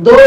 2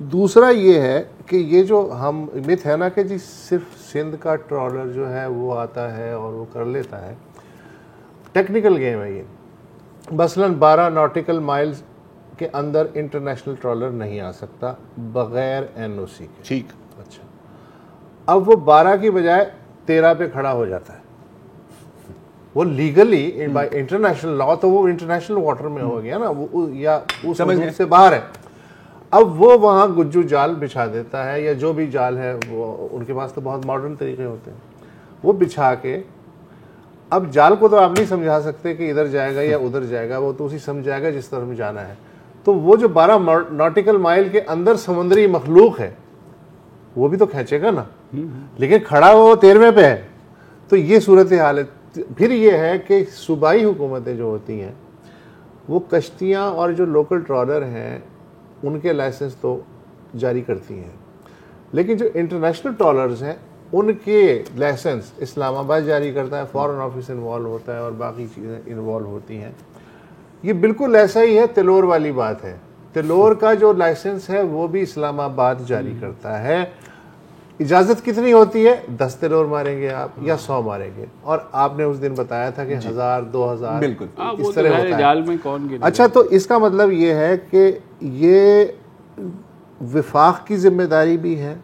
دوسرا یہ ہے کہ یہ جو ہم مت ہے نا کہ جی صرف سندھ کا ٹرالر جو ہے وہ آتا ہے اور وہ کر لیتا ہے، ٹیکنیکل گیم ہے یہ. مثلاً 12 ناٹیکل مائلز کے اندر انٹرنیشنل ٹرالر نہیں آ سکتا بغیر NOC کے. ٹھیک. اچھا، اب وہ 12 کی بجائے 13 پہ کھڑا ہو جاتا ہے. وہ لیگلی بائی انٹرنیشنل لا تو وہ انٹرنیشنل واٹر میں ہو گیا نا، وہ یا اس حدود سے باہر ہے. اب وہ وہاں گجو جال بچھا دیتا ہے، یا جو بھی جال ہے وہ ان کے پاس تو بہت ماڈرن طریقے ہوتے ہیں، وہ بچھا کے، اب جال کو تو آپ نہیں سمجھا سکتے کہ ادھر جائے گا یا ادھر جائے گا، وہ تو اسی سمجھائے گا جس طرح میں جانا ہے. تو وہ جو 12 ناٹیکل مائل کے اندر سمندری مخلوق ہے وہ بھی تو کھینچے گا نا، لیکن کھڑا وہ 13ویں پہ ہے. تو یہ صورتحال ہے. پھر یہ ہے کہ صوبائی حکومتیں جو ہوتی ہیں وہ کشتیاں اور جو لوکل ٹرالر ہیں ان کے لائسنس تو جاری کرتی ہیں، لیکن جو انٹرنیشنل ٹرالرز ہیں ان کے لائسنس اسلام آباد جاری کرتا ہے، فارن آفس انوالو ہوتا ہے اور باقی چیزیں انوالو ہوتی ہیں. یہ بالکل ایسا ہی ہے، تلور والی بات ہے. تلور کا جو لائسنس ہے وہ بھی اسلام آباد جاری کرتا ہے. اجازت کتنی ہوتی ہے؟ 10 تلور ماریں گے آپ یا 100 ماریں گے، اور آپ نے اس دن بتایا تھا کہ 1000 2000 بالکل اس طرح ہوتا ہے. جال میں کون گرے. اچھا، تو اس کا مطلب یہ ہے کہ یہ وفاق کی ذمہ داری بھی ہے.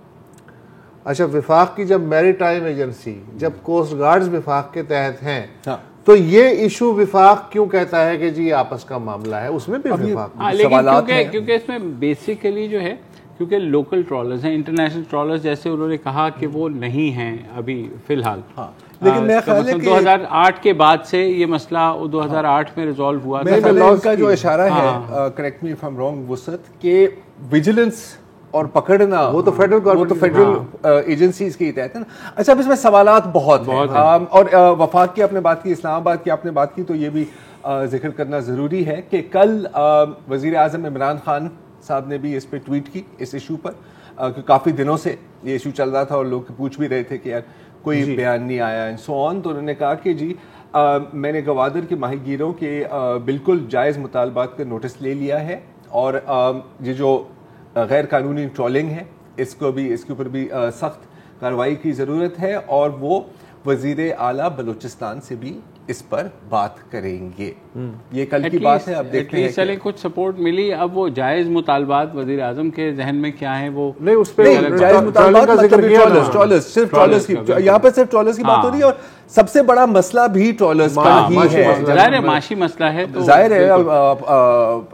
اچھا، وفاق کی جب میری ٹائم ایجنسی، جب کوسٹ گارڈز وفاق کے تحت ہیں، تو یہ ایشو وفاق کیوں کہتا ہے کہ جی آپس کا معاملہ ہے؟ اس میں بھی وفاق. لیکن کیونکہ اس میں بیسیکلی جو ہے، کیونکہ لوکل ٹرالرز ہیں، انٹرنیشنل ٹرالرز جیسے انہوں نے کہا کہ وہ نہیں ہیں ابھی فی الحال. لیکن میرا خیال ہے کہ 2008 کے بعد سے یہ مسئلہ 2008 میں ریزالو ہوا تھا. ان کا جو اشارہ ہے، correct me if I am wrong وسعت، کہ ویجیلنس اور پکڑنا وہ تو فیڈرل ایجنسیز کے تحت ہے نا. اچھا، اب اس میں سوالات بہت ہیں، اور وفاق کی آپ نے بات کی، اسلام آباد کی آپ نے بات کی، تو یہ بھی ذکر کرنا ضروری ہے کہ کل وزیر اعظم عمران خان صاحب نے بھی اس پہ ٹویٹ کی اس ایشو پر، کہ کافی دنوں سے یہ ایشو چل رہا تھا اور لوگ پوچھ بھی رہے تھے کہ یار کوئی بیان نہیں آیا اینڈ سو آن. تو انہوں نے کہا کہ جی میں نے گوادر کے ماہی گیروں کے بالکل جائز مطالبات کا نوٹس لے لیا ہے، اور یہ جو غیر قانونی ٹرولنگ ہے اس کے اوپر بھی سخت کارروائی کی ضرورت ہے، اور وہ وزیر اعلیٰ بلوچستان سے بھی اس پر بات کریں گے. یہ کل کی بات ہے. اب دیکھتے ہیں چلیں کچھ سپورٹ ملی. اب وہ جائز مطالبات وزیر اعظم کے ذہن میں کیا ہیں وہ نہیں، اس پہ جائز مطالبات کا ذکر کیا. صرف ٹرالرز کی، یہاں پر صرف ٹرالرز کی بات ہو رہی ہے، اور سب سے بڑا مسئلہ بھی ٹرالرز کا ہی ہے. ظاہر ہے معاشی مسئلہ ہے، تو ظاہر ہے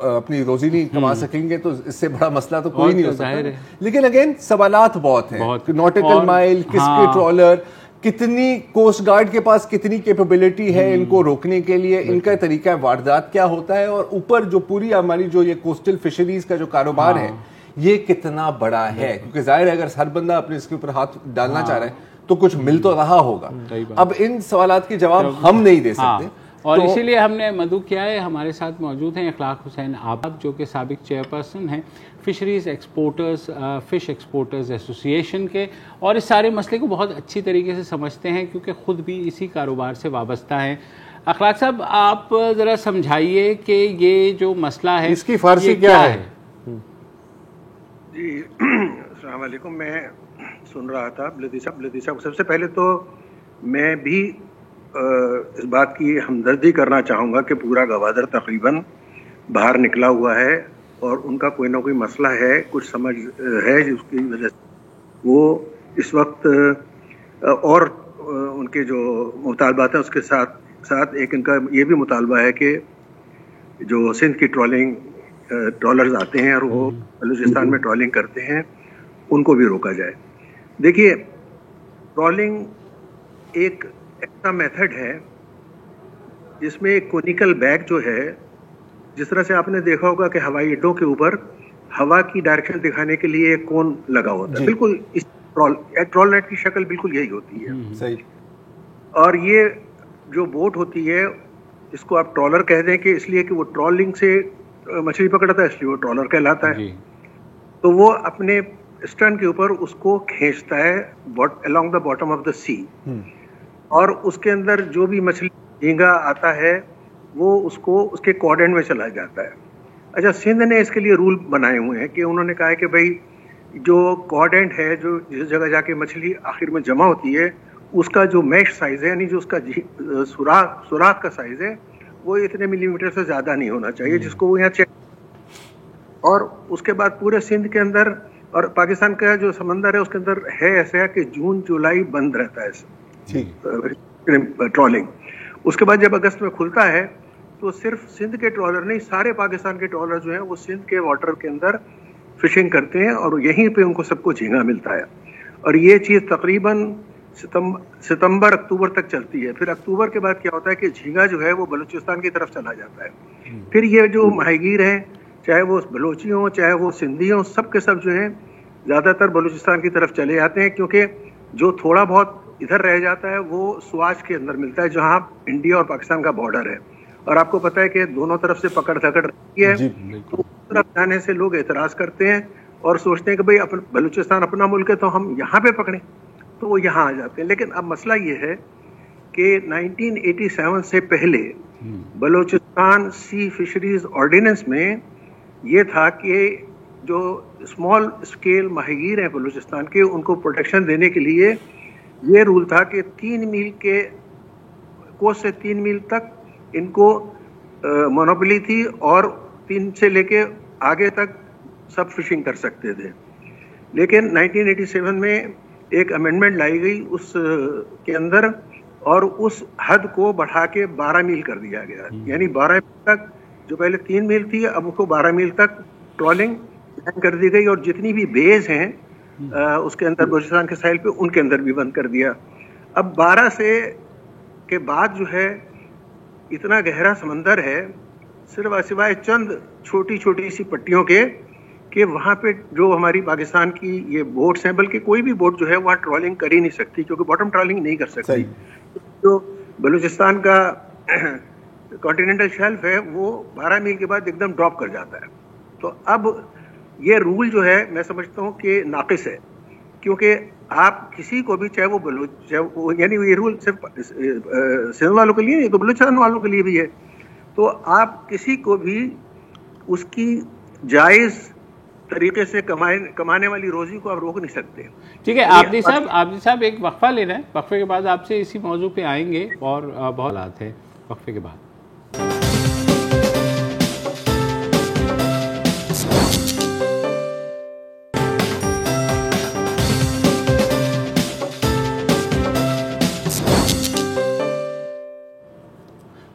اپنی روزی نہیں کما سکیں گے تو اس سے بڑا مسئلہ تو کوئی نہیں ہو سکتا. لیکن اگین سوالات بہت ہیں، ناٹیکل مائل، کس کے ٹرالر، کتنی کوسٹ گارڈ کے پاس کتنی کیپیبلٹی ہے ان کو روکنے کے لیے، ان کا طریقہ واردات کیا ہوتا ہے، اور اوپر جو پوری ہماری جو یہ کوسٹل فشریز کا جو کاروبار ہے یہ کتنا بڑا ہے. کیونکہ ظاہر ہے اگر ہر بندہ اپنے اس کے اوپر ہاتھ ڈالنا چاہ رہا ہے تو کچھ مل تو رہا ہوگا. اب ان سوالات کے جواب ہم نہیں دے سکتے، اور اسی لیے ہم نے مدعو کیا ہے. ہمارے ساتھ موجود ہیں اخلاق حسین آباد، جو کہ سابق چیئرپرسن ہیں فشریز ایکسپورٹرز فش ایکسپورٹرز ایسوسی ایشن کے، اور اس سارے مسئلے کو بہت اچھی طریقے سے سمجھتے ہیں کیونکہ خود بھی اسی کاروبار سے وابستہ ہیں. اخلاق صاحب، آپ ذرا سمجھائیے کہ یہ جو مسئلہ ہے اس کی فارسی کیا ہے؟ جی السلام علیکم. میں سن رہا تھا لدی صاحب. سب سے پہلے تو میں بھی اس بات کی ہمدردی کرنا چاہوں گا کہ پورا گوادر تقریباً باہر نکلا ہوا ہے، اور ان کا کوئی نہ کوئی مسئلہ ہے، کچھ سمجھ ہے جس کی وجہ سے وہ اس وقت، اور ان کے جو مطالبات ہیں اس کے ساتھ ایک ان کا یہ بھی مطالبہ ہے کہ جو سندھ کی ٹرالرز آتے ہیں اور وہ بلوچستان میں ٹرالنگ کرتے ہیں ان کو بھی روکا جائے. دیکھیے، ٹرالنگ ایک ایسا میتھڈ ہے جس میں ایک کونیکل بیگ جو ہے، جس طرح سے آپ نے دیکھا ہوگا کہ ہوائی اڈوں کے اوپر ہوا کی ڈائریکشن دکھانے کے لیے ایک کون لگا ہوتا ہے، بالکل اس ٹرال نیٹ کی شکل بالکل یہی ہوتی ہے. صحیح. اور یہ جو بوٹ ہوتی ہے اس کو آپ ٹرالر کہہ دیں کہ اس لیے کہ وہ ٹرالنگ سے مچھلی پکڑتا ہے، اس لیے وہ ٹرالر کہلاتا ہے. تو وہ اپنے اسٹرن کے اوپر اس کو کھینچتا ہے along the bottom of the sea، اور اس کے اندر جو بھی مچھلی جھینگا آتا ہے وہ اس کو اس کے کوارڈینٹ میں چلا جاتا ہے. اچھا، سندھ نے اس کے لیے رول بنائے ہوئے ہیں کہ انہوں نے کہا ہے کہ بھائی جو کوارڈنٹ ہے, جو جس جگہ جا کے مچھلی آخر میں جمع ہوتی ہے, اس کا جو میش سائز ہے, یعنی جو اس کا سوراخ کا سائز ہے, وہ اتنے ملی میٹر سے زیادہ نہیں ہونا چاہیے, جس کو وہ یہاں چیک. اور اس کے بعد پورے سندھ کے اندر اور پاکستان کا جو سمندر ہے اس کے اندر ہے ایسا کہ جون جولائی بند رہتا ہے ٹرالنگ. اس کے بعد جب اگست میں کھلتا ہے تو صرف سندھ کے ٹرالر نہیں, سارے پاکستان کے ٹرالر جو ہیں وہ سندھ کے واٹر کے اندر فشنگ کرتے ہیں اور یہیں پہ ان کو سب کو جھینگا ملتا ہے. اور یہ چیز تقریباً ستمبر اکتوبر تک چلتی ہے. پھر اکتوبر کے بعد کیا ہوتا ہے کہ جھینگا جو ہے وہ بلوچستان کی طرف چلا جاتا ہے. پھر یہ جو ماہی گیر ہیں, چاہے وہ بلوچی ہوں چاہے وہ سندھی ہوں, سب کے سب جو ہیں زیادہ تر بلوچستان کی طرف چلے جاتے ہیں, کیونکہ جو تھوڑا بہت ادھر رہ جاتا ہے وہ سواچ کے اندر ملتا ہے جہاں انڈیا اور پاکستان کا بارڈر ہے. اور آپ کو پتا ہے کہ دونوں طرف سے پکڑ دھکڑ رہتی ہے, تو اس طرف جانے سے لوگ اعتراض کرتے ہیں اور سوچتے ہیں کہ بھئی بلوچستان اپنا ملک ہے تو ہم یہاں پہ پکڑیں, تو وہ یہاں آ جاتے ہیں. لیکن اب مسئلہ یہ ہے کہ 1987 سے پہلے بلوچستان سی فشریز آرڈیننس میں یہ تھا کہ جو اسمال اسکیل ماہی گیر ہیں بلوچستان کے, ان کو پروٹیکشن دینے کے لیے یہ رول تھا کہ 3 میل کے کوسٹ سے 3 میل تک ان کو مونوپلی تھی اور 3 سے لے کے آگے تک سب فشنگ کر سکتے تھے. لیکن 1987 میں ایک امینڈمنٹ لائی گئی اس کے اندر اور اس حد کو بڑھا کے 12 میل کر دیا گیا. یعنی 12 میل تک, جو پہلے 3 میل تھی اب اس کو 12 میل تک ٹرالنگ بند کر دی گئی, اور جتنی بھی بیز ہیں اس کے اندر بلوچستان کے ساحل پہ ان کے اندر بھی بند کر دیا. اب 12 سے کے بعد جو ہے اتنا گہرا سمندر ہے, صرف سوائے چند چھوٹی چھوٹی سی پٹیوں کے, کہ وہاں پہ جو ہماری پاکستان کی یہ بوٹس ہیں, بلکہ کوئی بھی بوٹ جو ہے وہاں ٹرالنگ کر ہی نہیں سکتی, کیونکہ باٹم ٹرالنگ نہیں کر سکتی. جو بلوچستان کا کانٹیننٹل شیلف ہے وہ 12 میل کے بعد ایک دم ڈراپ کر جاتا ہے. تو اب یہ رول جو ہے میں سمجھتا ہوں کہ ناقص ہے, کیونکہ آپ کسی کو بھی, چاہے وہ یعنی یہ رول صرف سندھ والوں کے لیے نہیں, تو بلوچستان والوں کے لیے بھی ہے, تو آپ کسی کو بھی اس کی جائز طریقے سے کمانے والی روزی کو آپ روک نہیں سکتے. ٹھیک ہے عابدی صاحب ایک وقفہ لینا ہے, وقفے کے بعد آپ سے اسی موضوع پہ آئیں گے اور بہت حالات ہے وقفے کے بعد.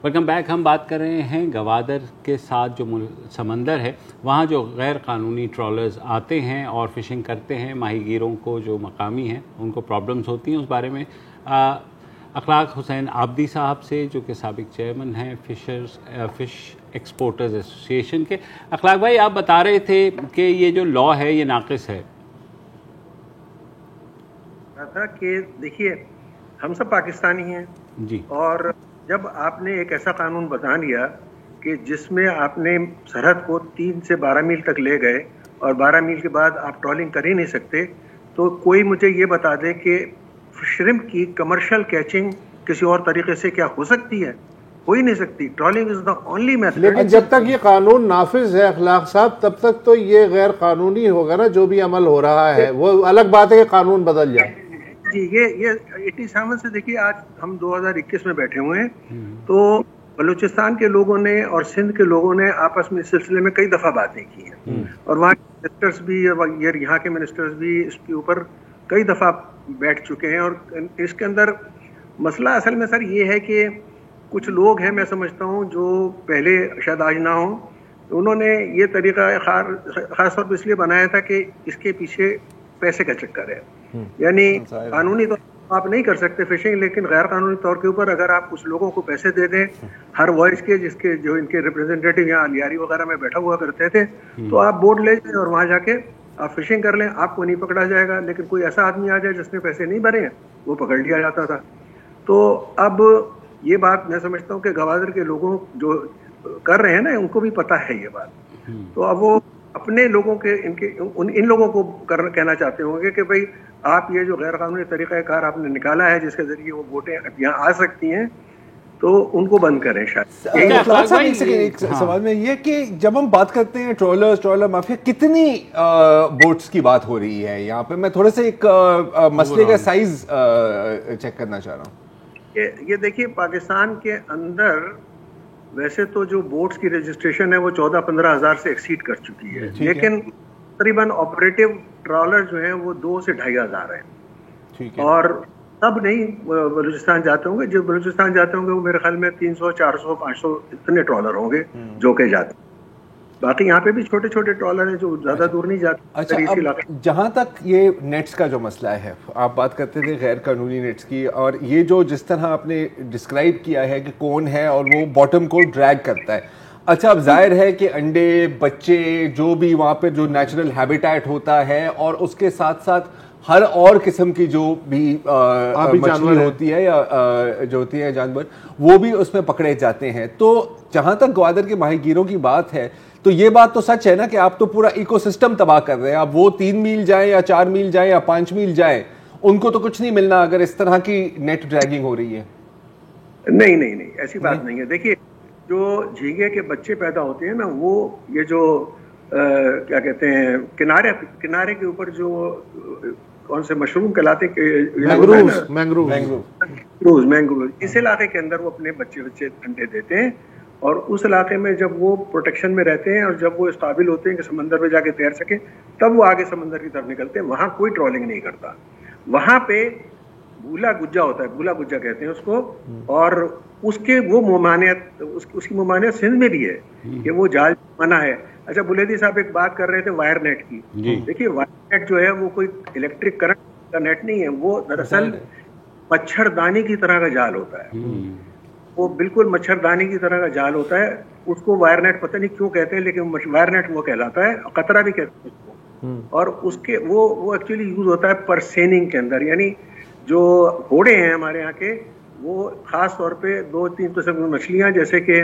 Welcome back. ہم بات کر رہے ہیں گوادر کے ساتھ جو سمندر ہے وہاں جو غیر قانونی ٹرالرز آتے ہیں اور فشنگ کرتے ہیں, ماہی گیروں کو جو مقامی ہیں ان کو پرابلمز ہوتی ہیں. اس بارے میں اخلاق حسین عابدی صاحب سے, جو کہ سابق چیئرمین ہیں فش ایکسپورٹرز ایسوسی ایشن کے. اخلاق بھائی, آپ بتا رہے تھے کہ یہ جو لا ہے یہ ناقص ہے. کہ دیکھیے ہم سب پاکستانی ہیں جی, اور جب آپ نے ایک ایسا قانون بنا لیا کہ جس میں آپ نے سرحد کو 3 سے 12 میل تک لے گئے اور 12 میل کے بعد آپ ٹرالنگ کر ہی نہیں سکتے, تو کوئی مجھے یہ بتا دے کہ شرمپ کی کمرشل کیچنگ کسی اور طریقے سے کیا ہو سکتی ہے؟ ہو ہی نہیں سکتی. Trawling is the only method. لیکن جب تک یہ قانون نافذ ہے اخلاق صاحب, تب تک تو یہ غیر قانونی ہوگا نا جو بھی عمل ہو رہا ہے. وہ الگ بات ہے کہ قانون بدل جائے. جی, یہ 87 سے دیکھیے آج ہم 2021 میں بیٹھے ہوئے ہیں, تو بلوچستان کے لوگوں نے اور سندھ کے لوگوں نے آپس میں اس سلسلے میں کئی دفعہ باتیں کی ہیں, اور وہاں کے منسٹرز بھی یہاں کے منسٹرز بھی اس کے اوپر کئی دفعہ بیٹھ چکے ہیں. اور اس کے اندر مسئلہ اصل میں سر یہ ہے کہ کچھ لوگ ہیں, میں سمجھتا ہوں جو پہلے شاید آج نہ ہوں, انہوں نے یہ طریقہ خاص طور پہ اس لیے بنایا تھا کہ اس کے پیچھے پیسے کا چکر ہے. یعنی قانونی طور پر آپ نہیں کر سکتے فشنگ, لیکن غیر قانونی طور کے اوپر اگر آپ کچھ لوگوں کو پیسے دے دیں, ہر وائس کے جس کے جو ان کے ریپرزینٹیٹیو یہاں لیاری وغیرہ میں بیٹھا ہوا کرتے تھے, تو آپ بورڈ لے جائیں اور وہاں جا کے آپ فشنگ کر لیں, آپ کو نہیں پکڑا جائے گا. لیکن کوئی ایسا آدمی آ جائے جس نے پیسے نہیں بھرے ہیں, وہ پکڑ لیا جاتا تھا. تو اب یہ بات میں سمجھتا ہوں کہ گوادر کے لوگوں جو کر رہے ہیں نا, ان کو بھی پتا ہے یہ بات, تو اب وہ اپنے لوگوں کے ان لوگوں کو کہنا چاہتے ہوں گے کہ بھئی آپ یہ جو غیر قانونی طریقہ کار آپ نے نکالا ہے جس کے ذریعے وہ ووٹیں یہاں آ سکتی ہیں, تو تو ان کو بند کریں شاید. ایک سوال میں یہ کہ جب ہم بات کرتے ہیں ٹرالر مافیا، کتنی بوٹس کی بات ہو رہی ہے یہاں پہ؟ میں تھوڑا سا ایک مسئلے کا سائز چیک کرنا چاہ رہا ہوں. یہ دیکھیے پاکستان کے اندر ویسے تو جو بوٹس کی رجسٹریشن ہے وہ 14-15 ہزار سے ایکسیڈ کر چکی ہے، لیکن تقریباً آپریٹو ٹرالر جو ہیں وہ 2 سے 2.5 ہزار ہیں. اور سب نہیں بلوچستان جاتے ہوں گے، جو بلوچستان جاتے ہوں گے وہ میرے خیال میں 300 400 500 اتنے ٹرالر ہوں گے جو کہ جاتے ہیں. باقی یہاں پہ بھی چھوٹے چھوٹے ٹرالر ہیں جو زیادہ دور نہیں جاتے. اچھا، جہاں تک یہ نیٹس کا جو مسئلہ ہے، آپ بات کرتے تھے غیر قانونی نیٹس کی، اور یہ جو جس طرح آپ نے ڈسکرائب کیا ہے کہ کون ہے اور وہ باٹم کو ڈریگ کرتا ہے. اچھا، اب ظاہر ہے کہ انڈے بچے جو بھی وہاں پہ جو نیچرل ہیبیٹیٹ ہوتا ہے اور اس کے ساتھ ساتھ ہر اور قسم کی جو بھی مچھلی ہوتی ہے یا جو ہوتی ہے جانور، وہ بھی اس میں پکڑے جاتے ہیں. تو جہاں تک گوادر کے ماہی گیروں کی بات ہے تو یہ بات تو سچ ہے نا کہ آپ تو پورا ایکو سسٹم تباہ کر رہے ہیں. اب وہ 3 میل جائیں یا 4 میل جائیں یا 5 میل جائیں، ان کو تو کچھ نہیں ملنا اگر اس طرح کی نیٹ ڈریگنگ ہو رہی ہے. نہیں ایسی بات نہیں ہے. دیکھیے جو جھینگے کے بچے پیدا ہوتے ہیں نا، وہ یہ جو کیا کہتے ہیں کنارے کے اوپر جو کون سے مشروم کہلاتے مینگروز، اس علاقے کے اندر وہ اپنے بچے انڈے دیتے ہیں. اور اس علاقے میں جب وہ پروٹیکشن میں رہتے ہیں اور جب وہ اس قابل ہوتے ہیں کہ سمندر میں جا کے تیر سکیں، تب وہ آگے سمندر کی طرف نکلتے ہیں. وہاں کوئی ٹرولنگ نہیں کرتا. وہاں پہ بھولا گجا ہوتا ہے، بھولا گجا کہتے ہیں اس کو، اور اس کے وہ ممانعت، اس کی ممانعت سندھ میں بھی ہے کہ وہ جال منع ہے. اچھا بلیدی صاحب ایک بات کر رہے تھے وائر نیٹ کی. دیکھیے وائر نیٹ جو ہے وہ کوئی الیکٹرک کرنٹ کا نیٹ نہیں ہے، وہ دراصل مچھردانی کی طرح کا جال ہوتا ہے. وہ بالکل مچھردانی کی طرح کا جال ہوتا ہے. اس کو وائر نیٹ پتہ نہیں کیوں کہتے ہیں، لیکن وائر نیٹ وہ کہلاتا ہے. قطرہ بھی کہتے ہیں اس کو. اور اس کے وہ ایکچولی یوز ہوتا ہے پرسیننگ کے اندر. یعنی جو گھوڑے ہیں ہمارے یہاں کے، وہ خاص طور پہ 2-3 قسم کی مچھلیاں جیسے کہ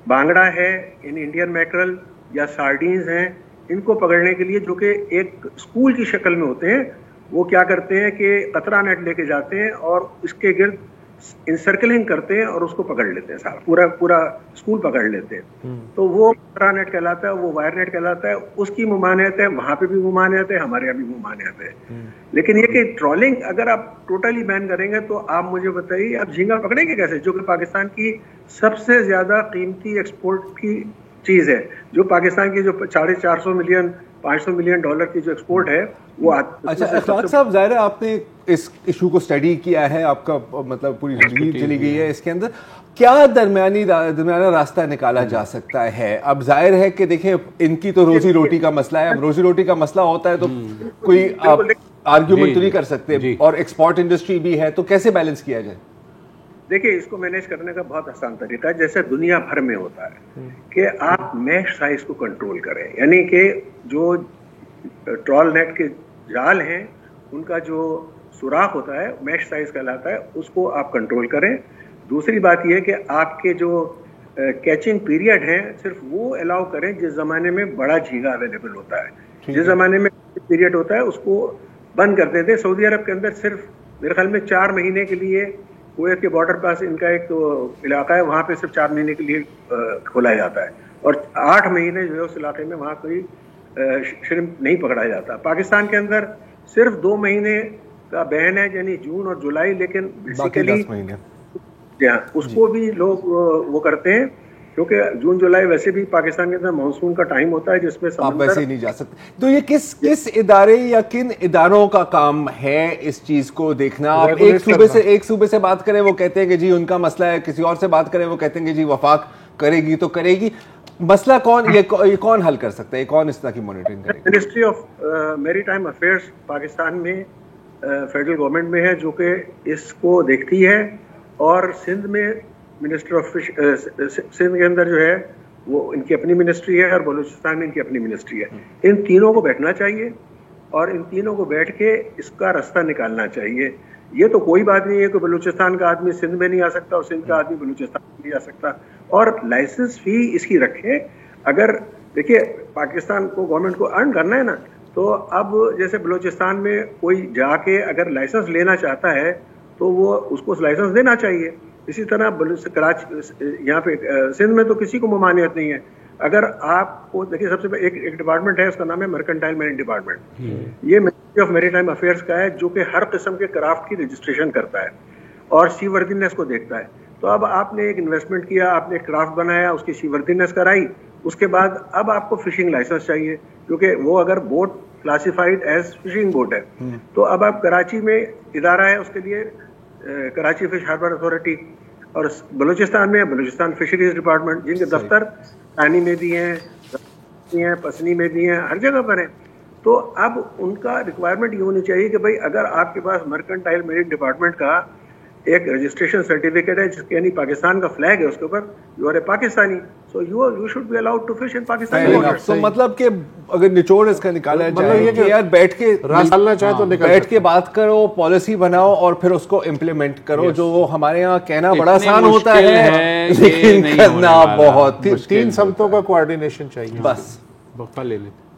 بانگڑا ہے، انڈین میکرل یا سارڈینز ہیں، ان کو پکڑنے کے لیے جو کہ ایک اسکول کی شکل میں ہوتے ہیں، وہ کیا کرتے ہیں کہ قطرہ نیٹ لے کے جاتے ہیں اور اس کے گرد انسرکلنگ کرتے ہیں اور اس کو پکڑ لیتے ہیں. سارا پورا اسکول پکڑ لیتے ہیں. تو وہ قطرہ نیٹ کہلاتا ہے، وہ وائر نیٹ کہلاتا ہے. اس کی ممانعت ہے، وہاں پہ بھی ممانعت ہے، ہمارے یہاں بھی ممانعت ہے. لیکن یہ کہ ٹرولنگ اگر آپ ٹوٹلی بین کریں گے تو آپ مجھے بتائیے آپ جھینگا پکڑیں گے کیسے، جو کہ پاکستان کی سب سے زیادہ قیمتی ایکسپورٹ کی چیز ہے. جو پاکستان کی جو 450 ملین 500 ملین ڈالر کی جو ایکسپورٹ ہے وہ. اچھا اخلاق صاحب، ظاہر ہے آپ نے اس ایشو کو اسٹڈی کیا ہے، آپ کا مطلب پوری زندگی چلی گئی ہے اس کے اندر. کیا درمیانہ راستہ نکالا جا سکتا ہے؟ اب ظاہر ہے کہ دیکھیں ان کی تو روزی روٹی کا مسئلہ ہے. اب روزی روٹی کا مسئلہ ہوتا ہے تو کوئی آپ آرگیومنٹ تو نہیں کر سکتے، اور ایکسپورٹ انڈسٹری بھی ہے، تو کیسے بیلنس کیا جائے؟ دیکھیے اس کو مینیج کرنے کا بہت آسان طریقہ ہے، جیسے دنیا بھر میں ہوتا ہے کہ آپ میش سائز کو کنٹرول کریں. یعنی کہ جو ٹرال نیٹ کے جال ہیں ان کا جو سوراخ ہوتا ہے میش سائز کہلاتا ہے، اس کو آپ کنٹرول کریں. دوسری بات یہ ہے کہ آپ کے جو کیچنگ پیریڈ ہیں صرف وہ الاؤ کریں جس زمانے میں بڑا جھینگا اویلیبل ہوتا ہے. جس زمانے میں پیریڈ ہوتا ہے اس کو بند کر دیتے. سعودی عرب کے اندر صرف میرے خیال میں 4 مہینے کے لیے، کویت کے بارڈر پاس ان کا ایک علاقہ ہے، وہاں پہ صرف 4 مہینے کے لیے کھولا جاتا ہے، اور 8 مہینے جو ہے اس علاقے میں وہاں کوئی شرمپ نہیں پکڑا جاتا. پاکستان کے اندر صرف 2 مہینے کا بین ہے، یعنی جون اور جولائی، لیکن بیسیکلی اس کو بھی لوگ وہ کرتے ہیں کیونکہ جون جولائی ویسے بھی پاکستان کے اندر مانسون کا ٹائم ہوتا ہے جس میں آپ ویسے ہی نہیں جا سکتے. تو یہ کس ادارے یا کن اداروں کا کام ہے اس چیز کو دیکھنا؟ آپ ایک صوبے سے بات کریں وہ کہتے ہیں کہ جی ان کا مسئلہ ہے، کسی اور سے بات کریں وہ کہتے ہیں کہ جی وفاق کرے گی تو کرے گی. مسئلہ یہ کون حل کر سکتا ہے؟ کون اس طرح کی مانیٹرنگ کرے گا؟ منسٹری آف میری ٹائم افیئرس پاکستان میں فیڈرل گورنمنٹ میں ہے جو کہ اس کو دیکھتی ہے، اور سندھ میں منسٹر آف فش، سندھ کے اندر جو ہے وہ ان کی اپنی منسٹری ہے، اور بلوچستان میں ان کی اپنی منسٹری ہے. ان تینوں کو بیٹھنا چاہیے اور ان تینوں کو بیٹھ کے اس کا راستہ نکالنا چاہیے. یہ تو کوئی بات نہیں ہے کہ بلوچستان کا آدمی سندھ میں نہیں آ سکتا اور سندھ کا آدمی بلوچستان میں نہیں آ سکتا. اور لائسنس فی اس کی رکھے. اگر دیکھیے پاکستان کو گورنمنٹ کو ارن کرنا ہے نا، تو اب جیسے بلوچستان میں کوئی جا کے اگر لائسنس لینا چاہتا ہے تو وہ اس کو لائسنس دینا چاہیے. اسی طرح کراچی یہاں پہ سندھ میں تو کسی کو ممانعت نہیں ہے. اگر آپ کو دیکھیے سب سے پہلے ایک ڈپارٹمنٹ ہے, اس کا نام ہے مرکنٹائل میننگ ڈپارٹمنٹ. یہ منسٹری آف میری ٹائم افیئرس کا ہے, جو کہ ہر قسم کے کرافٹ کی رجسٹریشن کرتا ہے اور سی وردینس کو دیکھتا ہے. تو اب آپ نے ایک انویسٹمنٹ کیا, آپ نے ایک کرافٹ بنایا, اس کی سی وردینس کرائی, اس کے بعد اب آپ کو فشنگ لائسنس چاہیے, کیونکہ وہ اگر boat classified as fishing boat ہے. تو اب آپ کراچی میں ادارہ ہے اس کے لیے, کراچی فش ہاربر اتھارٹی, اور بلوچستان میں بلوچستان فشریز ڈپارٹمنٹ, جن کے دفتر ثانی میں بھی ہیں, پسنی میں بھی ہیں, ہر جگہ پر ہیں. تو اب ان کا ریکوائرمنٹ یہ ہونی چاہیے کہ بھائی اگر آپ کے پاس مرکنٹائل میرین ڈپارٹمنٹ کا ایک رجسٹریشن سرٹیفکیٹ ہے, جس کے یعنی پاکستان کا فلیگ ہے اس کے اوپر, you are a Pakistani, so you should be allowed to fish in Pakistani waters. تو مطلب کہ اگر نچوڑ اس کا نکالا جائے کہ یار بیٹھ کے ڈالنا چاہے تو بیٹھ کے بات کرو, پالیسی بناؤ اور پھر اس کو امپلیمنٹ کرو. جو ہمارے یہاں کہنا بڑا آسان ہوتا ہے لیکن کرنا بہت. 3 سمتوں کا کوآرڈینیشن چاہیے. بس وقفہ لے لیتے.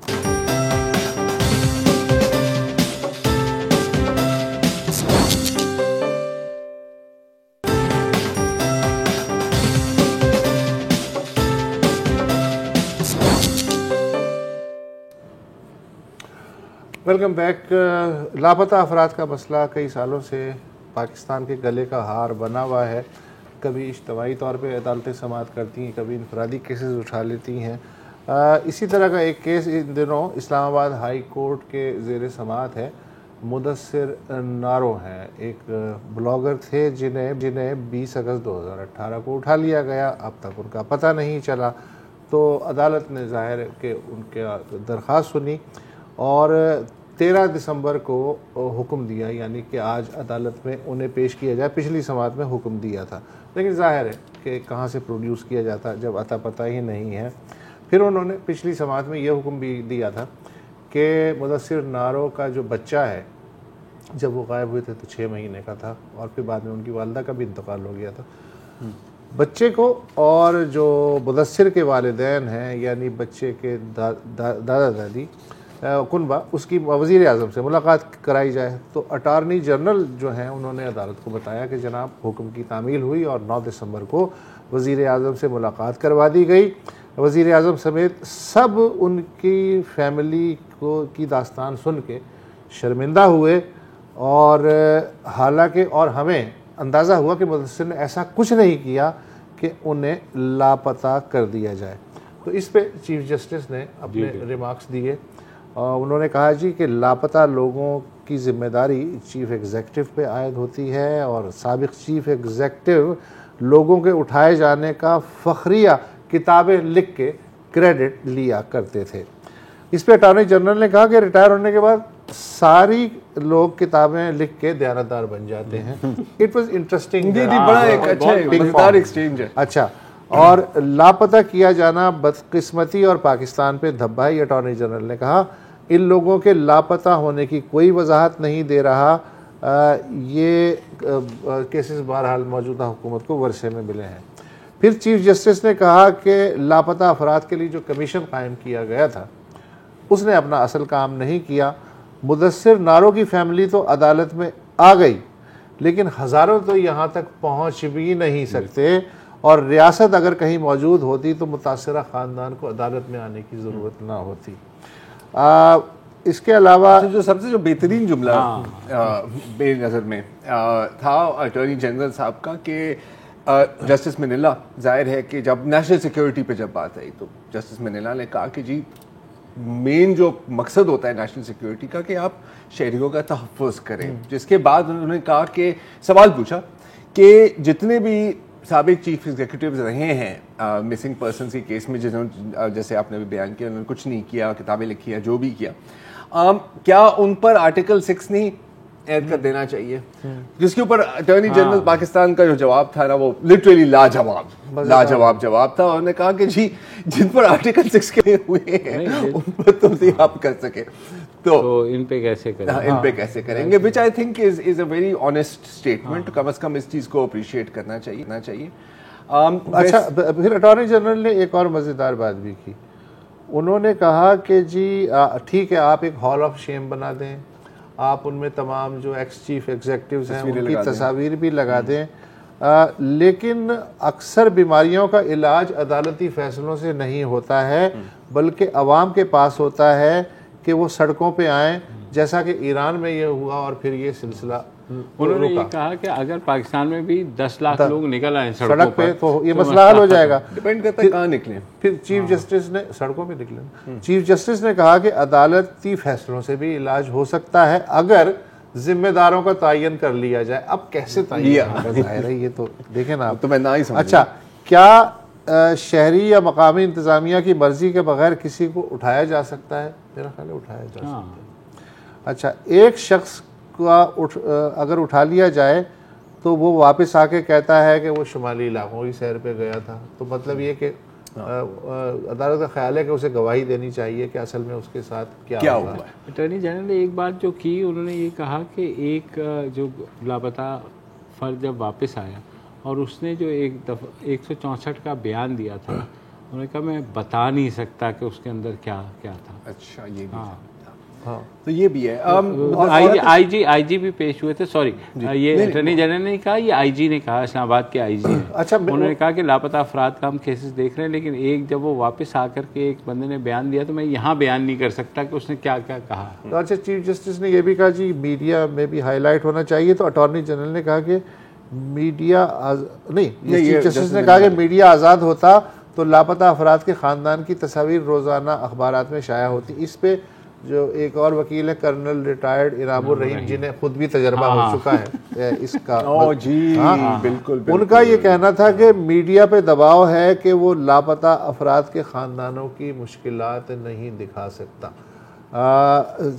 Welcome back. لاپتہ افراد کا مسئلہ کئی سالوں سے پاکستان کے گلے کا ہار بنا ہوا ہے. کبھی اجتماعی طور پہ عدالتیں سماعت کرتی ہیں, کبھی انفرادی کیسز اٹھا لیتی ہیں. اسی طرح کا ایک کیس ان دنوں اسلام آباد ہائی کورٹ کے زیر سماعت ہے. مدثر نارو ہیں, ایک بلاگر تھے جنہیں 20 اگست 2018 کو اٹھا لیا گیا. اب تک ان کا پتہ نہیں چلا. تو عدالت نے ظاہر کہ ان کا درخواست سنی اور 13 دسمبر کو حکم دیا, یعنی کہ آج عدالت میں انہیں پیش کیا جائے. پچھلی سماعت میں حکم دیا تھا, لیکن ظاہر ہے کہ کہاں سے پروڈیوس کیا جاتا جب عطا پتہ ہی نہیں ہے. پھر انہوں نے پچھلی سماعت میں یہ حکم بھی دیا تھا کہ مدثر نارو کا جو بچہ ہے, جب وہ غائب ہوئے تھے تو 6 مہینے کا تھا, اور پھر بعد میں ان کی والدہ کا بھی انتقال ہو گیا تھا. بچے کو اور جو مدثر کے والدین ہیں, یعنی بچے کے دادا دادی کنبہ, اس کی وزیر اعظم سے ملاقات کرائی جائے. تو اٹارنی جنرل جو ہیں انہوں نے عدالت کو بتایا کہ جناب حکم کی تعمیل ہوئی اور 9 دسمبر کو وزیر اعظم سے ملاقات کروا دی گئی. وزیر اعظم سمیت سب ان کی فیملی کی داستان سن کے شرمندہ ہوئے, اور حالانکہ اور ہمیں اندازہ ہوا کہ مدثر نے ایسا کچھ نہیں کیا کہ انہیں لاپتہ کر دیا جائے. تو اس پہ چیف جسٹس نے اپنے ریمارکس دیے. انہوں نے کہا جی کہ لاپتہ لوگوں کی ذمہ داری چیف ایگزیکٹو پہ عائد ہوتی ہے, اور سابق چیف ایگزیکٹو لوگوں کے اٹھائے جانے کا فخریہ کتابیں لکھ کے کریڈٹ لیا کرتے تھے. اس پہ اٹارنی جنرل نے کہا کہ ریٹائر ہونے کے بعد ساری لوگ کتابیں لکھ کے دیانتدار بن جاتے ہیں. اٹ واز انٹرسٹنگ, بڑا ایک اچھا مزیدار ایکسچینج ہے. اچھا, اور لاپتہ کیا جانا بدقسمتی اور پاکستان پہ دھبا ہے, اٹارنی جنرل نے کہا. ان لوگوں کے لاپتہ ہونے کی کوئی وضاحت نہیں دے رہا. یہ کیسز بہرحال موجودہ حکومت کو ورثے میں ملے ہیں. پھر چیف جسٹس نے کہا کہ لاپتہ افراد کے لیے جو کمیشن قائم کیا گیا تھا اس نے اپنا اصل کام نہیں کیا. مدثر نارو کی فیملی تو عدالت میں آ گئی, لیکن ہزاروں تو یہاں تک پہنچ بھی نہیں سکتے, اور ریاست اگر کہیں موجود ہوتی تو متاثرہ خاندان کو عدالت میں آنے کی ضرورت نہ ہوتی. اس کے علاوہ جو بہترین جملہ میری نظر میں تھا اٹارنی جنرل صاحب کا کہ جسٹس منیلا, ظاہر ہے کہ جب نیشنل سیکیورٹی پہ جب بات آئی تو جسٹس منیلا نے کہا کہ جی مین جو مقصد ہوتا ہے نیشنل سیکیورٹی کا کہ آپ شہریوں کا تحفظ کریں. جس کے بعد انہوں نے کہا کہ سوال پوچھا کہ جتنے بھی سابق چیف ایگزیکٹوز رہے ہیں مسنگ پرسنس کے کیس میں, جیسے آپ نے بھی بیان کیا, انہوں نے کچھ نہیں کیا, کتابیں لکھی ہیں, جو بھی کیا, کیا ان پر آرٹیکل 6 نہیں ایڈ کر دینا چاہیے؟ جس کے اوپر اٹارنی جنرل پاکستان کا جو جواب تھا نا وہ لٹرلی لاجواب جواب تھا. انہوں نے کہا کہ جی جن پر آرٹیکل 6 کے ہوئے ہیں ان پر تبدیل آپ کر سکے تو ان پہ کیسے کریں گے, which I think is a very honest statement. کم از کم اس چیز کو اپریشیٹ کرنا چاہیے. اچھا, پھر اٹارنی جنرل نے ایک اور مزیدار بات بھی کی. انہوں نے کہا کہ جی ٹھیک ہے, آپ ایک ہال آف شیم بنا دیں, آپ ان میں تمام جو ایکس چیف ایگزیکٹوز ہیں ان کی تصاویر بھی لگا دیں, لیکن اکثر بیماریوں کا علاج عدالتی فیصلوں سے نہیں ہوتا ہے بلکہ عوام کے پاس ہوتا ہے کہ وہ سڑکوں پہ آئیں، جیسا کہ ایران میں یہ ہوا اور پھر یہ سلسلہ انہوں نے یہ کہا کہ اگر پاکستان میں بھی 10 لاکھ لوگ نکل آئیں سڑک پہ تو یہ مسئلہ حل ہو جائے گا. ڈیپینڈ کرتا ہے کہاں نکلیں. پھر چیف جسٹس نے سڑکوں پہ نکلے، چیف جسٹس نے کہا کہ عدالتی فیصلوں سے بھی علاج ہو سکتا ہے اگر ذمہ داروں کا تعین کر لیا جائے. اب کیسے تعین ظاہر ہے یہ تو دیکھیں نا آپ. تو میں نہ ہی سمجھ. اچھا، کیا شہری یا مقامی انتظامیہ کی مرضی کے بغیر کسی کو اٹھایا جا سکتا ہے؟ میرا خیال ہے اٹھایا جا سکتا ہے. اچھا، ایک شخص کا اگر اٹھا لیا جائے تو وہ واپس آ کے کہتا ہے کہ وہ شمالی علاقوں کی سیر پہ گیا تھا، تو مطلب یہ کہ عدالت کا خیال ہے کہ اسے گواہی دینی چاہیے کہ اصل میں اس کے ساتھ کیا ہوا ہے. اٹارنی جنرل نے ایک بات جو کی، انہوں نے یہ کہا کہ ایک جو لاپتہ فرد جب واپس آیا اور اس نے جو ایک دفعہ 164 کا بیان دیا تھا، انہوں نے کہا میں بتا نہیں سکتا کہ اس کے اندر کیا کیا تھا. اچھا، یہ بھی ہاں تو یہ بھی ہے. آئی جی بھی پیش ہوئے تھے. سوری، یہ اٹارنی جنرل نے کہا، یہ آئی جی نے کہا، اسلام آباد کے آئی جی. اچھا، انہوں نے کہا کہ لاپتہ افراد کا ہم کیسز دیکھ رہے ہیں، لیکن ایک جب وہ واپس آ کر کے ایک بندے نے بیان دیا تو میں یہاں بیان نہیں کر سکتا کہ اس نے کیا کیا کہا. اچھا، چیف جسٹس نے یہ بھی کہا جی میڈیا میں بھی ہائی لائٹ ہونا چاہیے. تو اٹارنی جنرل نے کہا کہ میڈیا چیف جسٹس نے کہا کہ میڈیا آزاد ہوتا تو لاپتہ افراد کے خاندان کی تصاویر روزانہ اخبارات میں شائع ہوتی. اس پہ جو ایک اور وکیل ہے کرنل ریٹائرڈ انعام الرحیم، جنہیں خود بھی تجربہ ہو چکا ہے اس کا، جی بالکل، ان کا یہ کہنا تھا کہ میڈیا پہ دباؤ ہے کہ وہ لاپتہ افراد کے خاندانوں کی مشکلات نہیں دکھا سکتا.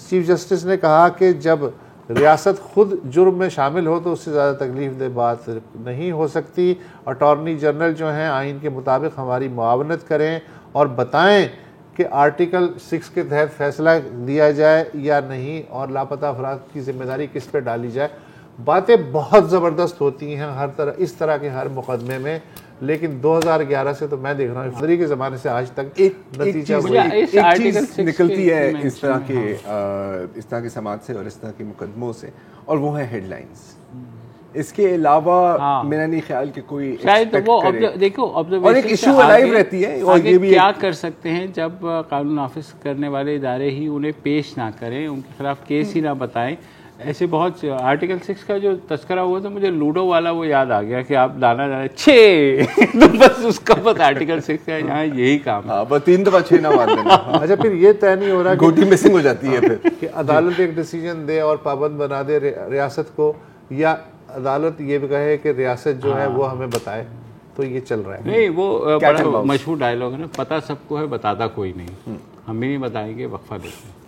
چیف جسٹس نے کہا کہ جب ریاست خود جرم میں شامل ہو تو اس سے زیادہ تکلیف دہ بات نہیں ہو سکتی. اٹارنی جنرل جو ہیں آئین کے مطابق ہماری معاونت کریں اور بتائیں کہ آرٹیکل 6 کے تحت فیصلہ دیا جائے یا نہیں اور لاپتہ افراد کی ذمہ داری کس پہ ڈالی جائے. باتیں بہت زبردست ہوتی ہیں ہر طرح اس طرح کے ہر مقدمے میں، لیکن 2011 سے تو میں دیکھ رہا ہوں فدری کے زمانے سے آج تک ایک نتیجہ نکلتی ہے اس طرح کے سماعت سے اور اس طرح کے مقدموں سے، اور وہ ہے ہیڈ لائنز. اس کے علاوہ میرا نہیں خیال کہ کوئی شاید وہ دیکھو اور ایک ایشو الائیو رہتی ہے. اور یہ بھی کیا کر سکتے ہیں جب قانون نافذ کرنے والے ادارے ہی انہیں پیش نہ کریں، ان کے خلاف کیس ہی نہ بتائیں. ایسے بہت آرٹیکل 6 کا جو تذکرہ ہوا تو مجھے لوڈو والا وہ یاد آ گیا کہ آپ دانا جانا 6 تو بس اس کا بس آرٹیکل 6 کا یہاں یہی کام ہے. بس 3 دفعہ 6 نہ مار دینا. اچھا، پھر یہ طے نہیں ہو رہا گوٹی مسنگ ہو جاتی ہے پھر کہ عدالت ایک ڈیسیجن دے اور پابند بنا دے ریاست کو، یا عدالت یہ بھی کہے کہ ریاست جو ہے وہ ہمیں بتائے. تو یہ چل رہا ہے. نہیں، وہ بڑا مشہور ڈائلاگ ہے نا، پتہ سب کو ہے بتاتا کوئی نہیں. ہم بھی نہیں بتائیں گے، وقفہ دیتے ہیں.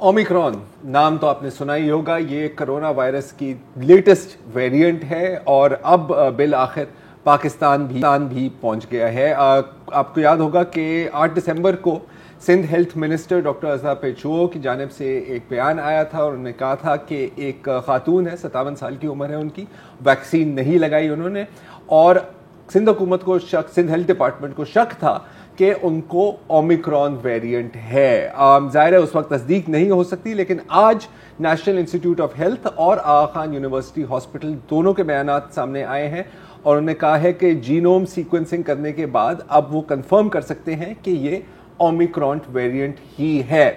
اومیکرون نام تو آپ نے سنا ہی ہوگا. یہ کرونا وائرس کی لیٹسٹ ویریئنٹ ہے اور اب بالآخر پاکستان بھی پہنچ گیا ہے. آپ کو یاد ہوگا کہ 8 دسمبر کو Sindh health minister doctor Azhar Pechuho کی جانب سے ایک بیان آیا تھا اور انہوں نے کہا تھا کہ ایک خاتون ہے، 57 سال کی عمر ہے ان کی، ویکسین نہیں لگائی انہوں نے، اور سندھ حکومت کو سندھ ہیلتھ ڈپارٹمنٹ کو شک تھا کہ ان کو اومیکرون ویریئنٹ ہے. ظاہر ہے اس وقت تصدیق نہیں ہو سکتی، لیکن آج نیشنل انسٹیٹیوٹ آف ہیلتھ اور آغا خان یونیورسٹی ہاسپٹل دونوں کے بیانات سامنے آئے ہیں اور انہوں نے کہا ہے کہ جینوم سیکوینسنگ کرنے کے بعد اب وہ کنفرم کر سکتے ہیں کہ یہ اومیکرون ویریئنٹ ہی ہے.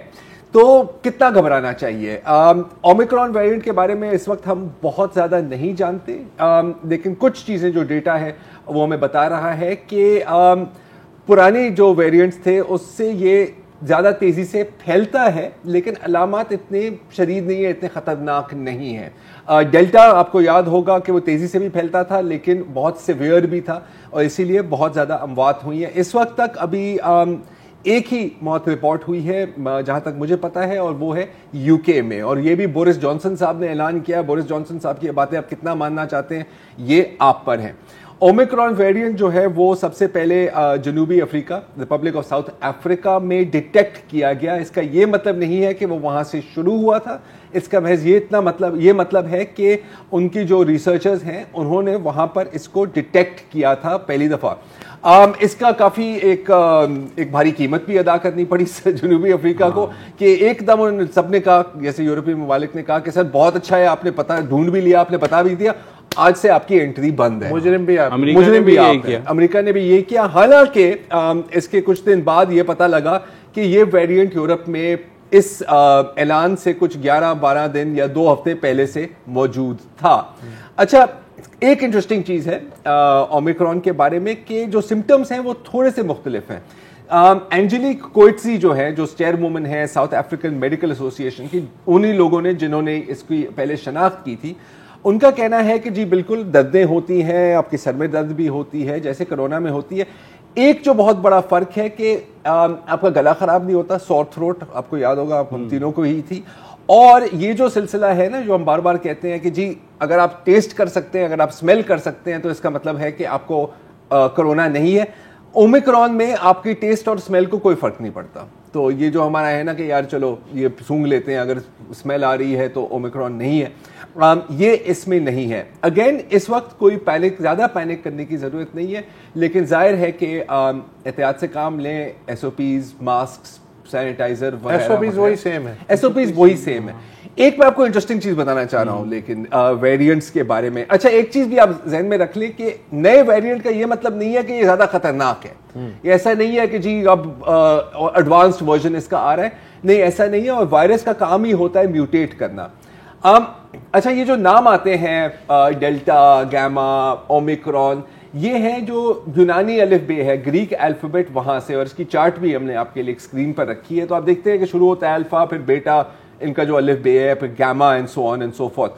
تو کتنا گھبرانا چاہیے؟ اومیکرون ویریئنٹ کے بارے میں اس وقت ہم بہت زیادہ نہیں جانتے، لیکن کچھ چیزیں جو ڈیٹا ہے وہ ہمیں بتا رہا ہے کہ پرانے جو ویریئنٹس تھے اس سے یہ زیادہ تیزی سے پھیلتا ہے، لیکن علامات اتنے شدید نہیں ہیں، اتنے خطرناک نہیں ہیں. ڈیلٹا آپ کو یاد ہوگا کہ وہ تیزی سے بھی پھیلتا تھا لیکن بہت سیویئر بھی تھا اور اسی لیے بہت زیادہ اموات ہوئی ہیں. اس وقت تک ابھی ایک ہی موت رپورٹ ہوئی ہے جہاں تک مجھے پتا ہے، اور وہ ہے یو کے میں، اور یہ بھی بورس جانسن صاحب نے اعلان کیا. بورس جانسن صاحب کی باتیں آپ کتنا ماننا چاہتے ہیں یہ آپ پر ہیں. اومیکرون ویریئنٹ جو ہے وہ سب سے پہلے جنوبی افریقہ, ریپبلک آف ساؤتھ افریقہ میں ڈیٹیکٹ کیا گیا. اس کا یہ مطلب نہیں ہے کہ وہ وہاں سے شروع ہوا تھا, اس کا محض یہ مطلب ہے کہ ان کی جو ریسرچرز ہیں انہوں نے وہاں پر اس کو ڈیٹیکٹ کیا تھا پہلی دفعہ. اس کا کافی ایک بھاری قیمت بھی ادا کرنی پڑی جنوبی افریقہ کو, کہ ایک دم سب نے کہا, جیسے یورپی ممالک نے کہا کہ سر بہت اچھا ہے, آپ نے پتہ ڈھونڈ بھی لیا, آپ نے بتا بھی دیا, آج سے آپ کی انٹری بند ہے. مجرم بھی امریکہ نے بھی یہ کیا. حالانکہ اس کے کچھ دن بعد یہ پتہ لگا کہ یہ ویریئنٹ یورپ میں اس اعلان سے کچھ 11-12 دن یا 2 ہفتے پہلے سے موجود تھا. اچھا, ایک انٹرسٹنگ چیز ہے اومیکرون کے بارے میں کہ جو سمٹمز ہیں وہ تھوڑے سے مختلف ہیں. اینجلیک کوئٹسی جو ہے, جو چیئر وومن ہے ساؤتھ افریقن میڈیکل ایسوسی ایشن کی, انہی لوگوں نے جنہوں نے اس کی پہلے شناخت کی تھی, ان کا کہنا ہے کہ جی بالکل دردیں ہوتی ہیں, آپ کے سر میں درد بھی ہوتی ہے جیسے کرونا میں ہوتی ہے. ایک جو بہت بڑا فرق ہے کہ آپ کا گلا خراب نہیں ہوتا, سور تھروٹ آپ کو یاد ہوگا, آپ ہم تینوں کو ہی تھی. اور یہ جو سلسلہ ہے نا, جو ہم بار بار کہتے ہیں کہ جی اگر آپ ٹیسٹ کر سکتے ہیں, اگر آپ اسمیل کر سکتے ہیں, تو اس کا مطلب ہے کہ آپ کو کرونا نہیں ہے. اومیکرون میں آپ کی ٹیسٹ اور اسمیل کو کوئی فرق نہیں پڑتا. تو یہ جو ہمارا ہے نا کہ یار چلو یہ سونگھ لیتے ہیں, اگر اسمیل آ رہی ہے تو اومیکرون نہیں ہے, یہ اس میں نہیں ہے. اگین اس وقت کوئی زیادہ پینک کرنے کی ضرورت نہیں ہے, لیکن ظاہر ہے کہ احتیاط سے کام لیں. S O Ps, mask, sanitizer وغیرہ, ایس او پیز وہی سیم ہے. ایک میں آپ کو انٹرسٹنگ چیز بتانا چاہ رہا ہوں لیکن ویریئنٹس کے بارے میں. اچھا, ایک چیز بھی آپ ذہن میں رکھ لیں کہ نئے ویریئنٹ کا یہ مطلب نہیں ہے کہ یہ زیادہ خطرناک ہے. یہ ایسا نہیں ہے کہ جی اب ایڈوانسڈ ورژن اس کا آ رہا ہے, نہیں ایسا نہیں ہے. اور وائرس کا کام ہی ہوتا ہے میوٹیٹ کرنا. اچھا, یہ جو نام آتے ہیں ڈیلٹا, گیما, اومیکرون, یہ ہیں جو یونانی الف بے ہے, گریک الفابیٹ وہاں سے, اور اس کی چارٹ بھی ہم نے آپ کے لیے اسکرین پر رکھی ہے. تو آپ دیکھتے ہیں کہ شروع ہوتا ہے الفا, پھر بیٹا, ان کا جو الف بے ہے, پھر gamma and so on and so forth.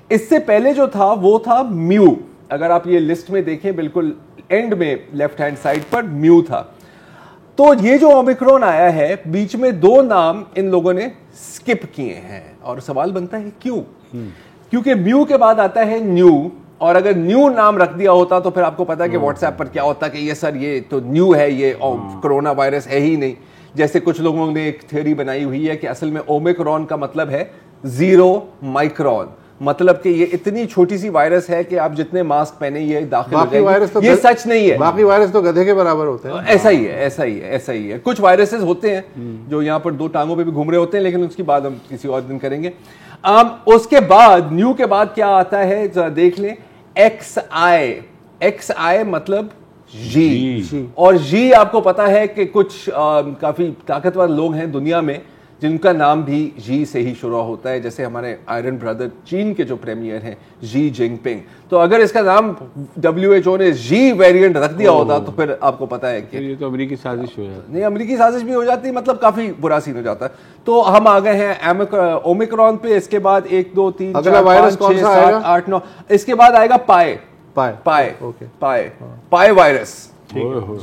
اس سے پہلے جو تھا وہ تھا میو. اگر آپ یہ لسٹ میں دیکھیں بالکل اینڈ میں لیفٹ ہینڈ سائڈ پر میو تھا. تو یہ جو اومیکرون آیا ہے, بیچ میں 2 نام ان لوگوں نے سکپ کیے ہیں. اور سوال بنتا ہے کیوں؟ کیونکہ میو کے بعد آتا ہے نیو, اور اگر نیو نام رکھ دیا ہوتا تو پھر آپ کو پتا کہ واٹس ایپ پر کیا ہوتا کہ یہ سر یہ تو نیو ہے, یہ کرونا وائرس ہے ہی نہیں. جیسے کچھ لوگوں نے ایک تھیوری بنائی ہوئی ہے کہ اصل میں اومیکرون کا مطلب ہے 0 مائکرون, مطلب کہ یہ اتنی چھوٹی سی وائرس ہے کہ آپ جتنے ماسک پہنے یہ داخل ہو جائے گی. یہ سچ نہیں ہے, باقی وائرس تو گدھے کے برابر ہوتے ہیں. ایسا ہی ہے. کچھ وائرسز ہوتے ہیں جو یہاں پر 2 ٹانگوں پہ بھی گھوم رہے ہوتے ہیں, لیکن اس کی بات ہم کسی اور دن کریں گے. اس کے بعد نیو کے بعد کیا آتا ہے ذرا دیکھ لیں, ایکس آئی مطلب جی. اور جی آپ کو پتا ہے کہ کچھ کافی طاقتور لوگ ہیں دنیا میں جن کا نام بھی جی سے ہی شروع ہوتا ہے, جیسے ہمارے آئرن بردر چین کے جو پریمیئر ہیں جی جنگ پنگ. تو اگر اس کا نام WHO نے جی ویریئنٹ رکھ دیا ہوتا تو پھر آپ کو پتا ہے کہ یہ تو امریکی سازش ہو جاتی. نہیں, امریکی سازش بھی ہو جاتی, مطلب کافی برا سین ہو جاتا. تو ہم آ گئے ہیں اومیکرون پہ. اس کے بعد 1 2 3 4 5 6 7 8 9, اس کے بعد آئے گا پائے وائرس,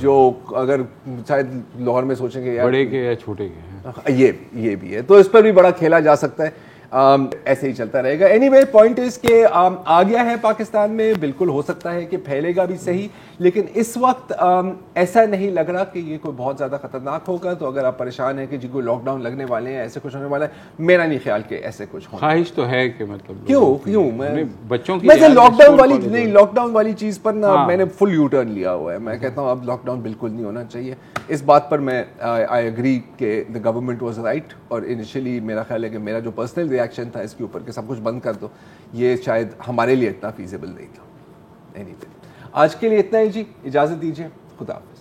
جو اگر شاید لاہور میں سوچیں گے بڑے کے یا چھوٹے کے, یہ بھی ہے. تو اس پر بھی بڑا کھیلا جا سکتا ہے, ایسے ہی چلتا رہے گا. اینی وے پوائنٹ از کہ آ گیا ہے پاکستان میں, بالکل ہو سکتا ہے کہ پھیلے گا بھی صحیح, لیکن اس وقت ایسا نہیں لگ رہا کہ یہ کوئی بہت زیادہ خطرناک ہوگا. تو اگر آپ پریشان ہیں کہ جی کوئی لاک ڈاؤن لگنے والے ہیں, ایسے کچھ ہونے والا ہے, میرا نہیں خیال کہ ایسے کچھ ہو. خواہش تو ہے کہ مطلب کیوں بچوں کی میں لاک ڈاؤن والی چیز پر نا میں نے فل یو ٹرن لیا ہوا ہے. میں کہتا ہوں اب لاک ڈاؤن بالکل نہیں ہونا چاہیے. اس بات پر میں آئی ایگری کہ دا گورنمنٹ واز رائٹ. اور انیشلی میرا خیال ہے کہ میرا جو پرسنل ریئیکشن تھا اس کے اوپر کہ سب کچھ بند کر دو, یہ شاید ہمارے لیے اتنا فیزیبل نہیں تھا. آج کے لیے اتنا ہی جی, اجازت دیجیے, خدا حافظ.